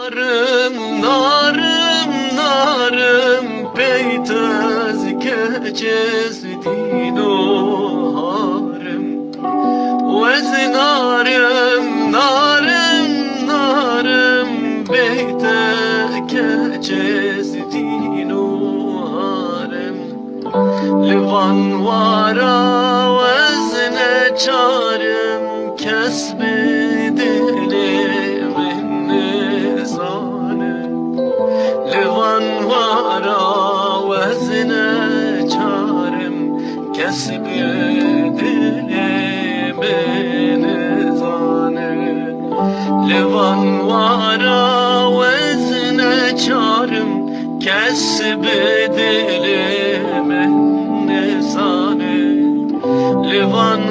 Narım, narım, narım, peytez keçez dino harım. Vez narım, narım, narım, peyte keçez dino harım. Livan vara vezne çarım, kesbi dilimin nizanım. Livan vara vezne çarım, kesbi dilimin nizanım. Livan vara vezne çarım, kesbi dilimin nizanım. Livan